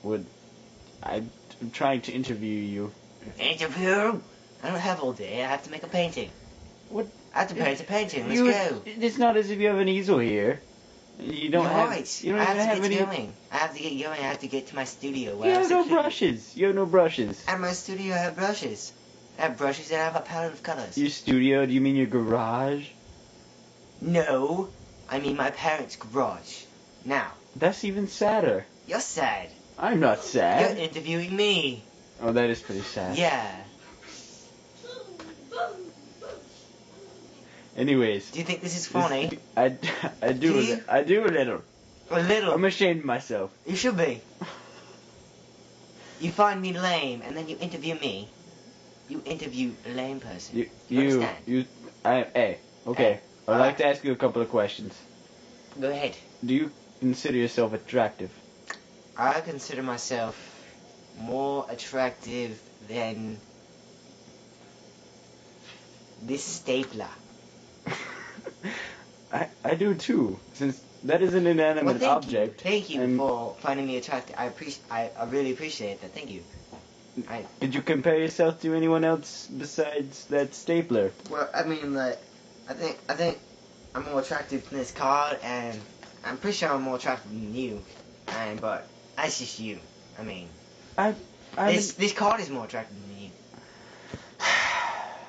Would I'm trying to interview you. Interview? I don't have all day. I have to make a painting. What? I have to paint a painting. Let's go. It's not as if you have an easel here. You don't You're have. right. You don't I even have have to any. get going. I have to get going. I have to get to my studio. You have no brushes. You have no brushes. At my studio, I have brushes. I have brushes and I have a palette of colors. Your studio? Do you mean your garage? No, I mean my parents' garage. Now. That's even sadder. You're sad. I'm not sad. You're interviewing me. Oh, that is pretty sad. Yeah. Anyways. Do you think this is funny? I do a little. A little? I'm ashamed of myself. You should be. You find me lame, and then you interview me. You interview a lame person. Hey, okay. I'd like to ask you a couple of questions. Go ahead. Do you consider yourself attractive? I consider myself more attractive than this stapler. I do too, since that is an inanimate object. Thank you for finding me attractive. I really appreciate that. Thank you. Did you compare yourself to anyone else besides that stapler? Well, I mean, like, I think I'm more attractive than this card, and I'm pretty sure I'm more attractive than you. But that's just you. I mean, this card is more attractive than you.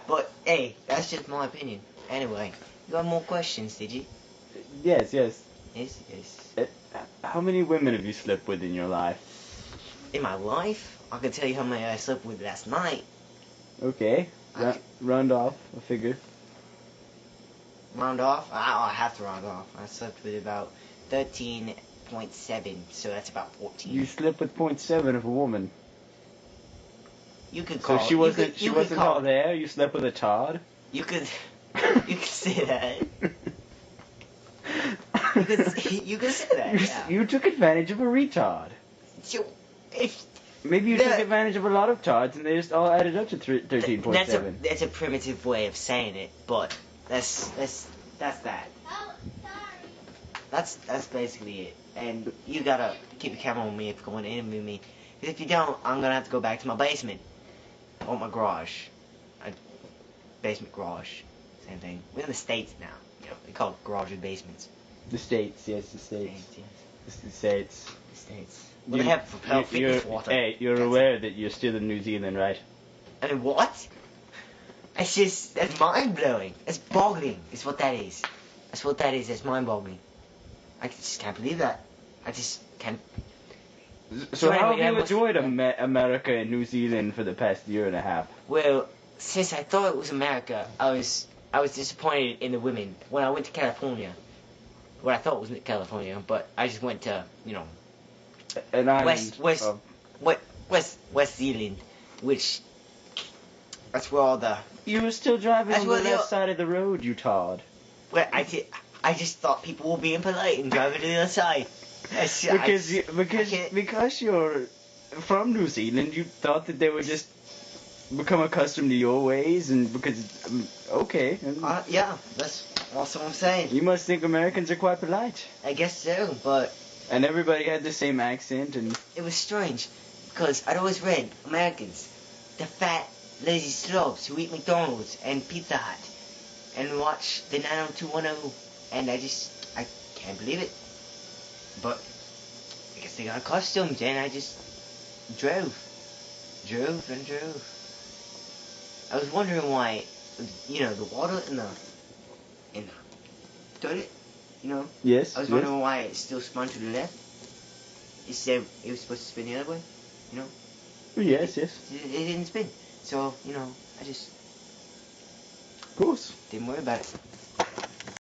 But hey, that's just my opinion. Anyway, you have more questions, did you? Yes. Yes. How many women have you slept with in your life? In my life? I can tell you how many I slept with last night. Okay. Round off a figure. Round off? I have to round off. I slept with about 13.7, so that's about 14. You slept with 0.7 of a woman. You could call. So she wasn't all there. You slept with a Todd. You could say that. You could say that. Yeah. You took advantage of a retard. Maybe you took advantage of a lot of Todds, and they just all added up to 13.7. That's a primitive way of saying it, but that's that. That's basically it. And you gotta keep a camera on me if you're going to interview me. Because if you don't, I'm gonna have to go back to my basement. Or my garage. Basement garage. Same thing. We're in the States now. You know, they call it garages basements. The States, yes, the States. The States. The States. Well, they have propelled fitness water. Hey, you're aware that you're still in New Zealand, right? I mean, what? That's mind-blowing. That's boggling, is what that is. That's what that is, that's mind-boggling. I just can't believe that. I just can't. So how have you enjoyed America and New Zealand for the past year and a half? Well, since I thought it was America, I was disappointed in the women. When I went to California, what I thought was California, but I just went to, an island West Zealand, which that's where all the. You were still driving on the left side of the road, you Todd. Well, I just thought people were being polite and driving to the other side. Because you're from New Zealand, you thought that they would just become accustomed to your ways, and okay. Yeah, that's also what I'm saying. You must think Americans are quite polite. I guess so, but. And everybody had the same accent, and. It was strange, because I'd always read Americans, the fat, lazy slobs who eat McDonald's and Pizza Hut, and watch the 90210, and I can't believe it. But I guess they got costumes, and I just drove. I was wondering why, the water in the toilet, Yes. I was wondering why it still spun to the left. It said it was supposed to spin the other way, Yes. It didn't spin, so I just. Of course. Didn't worry about it.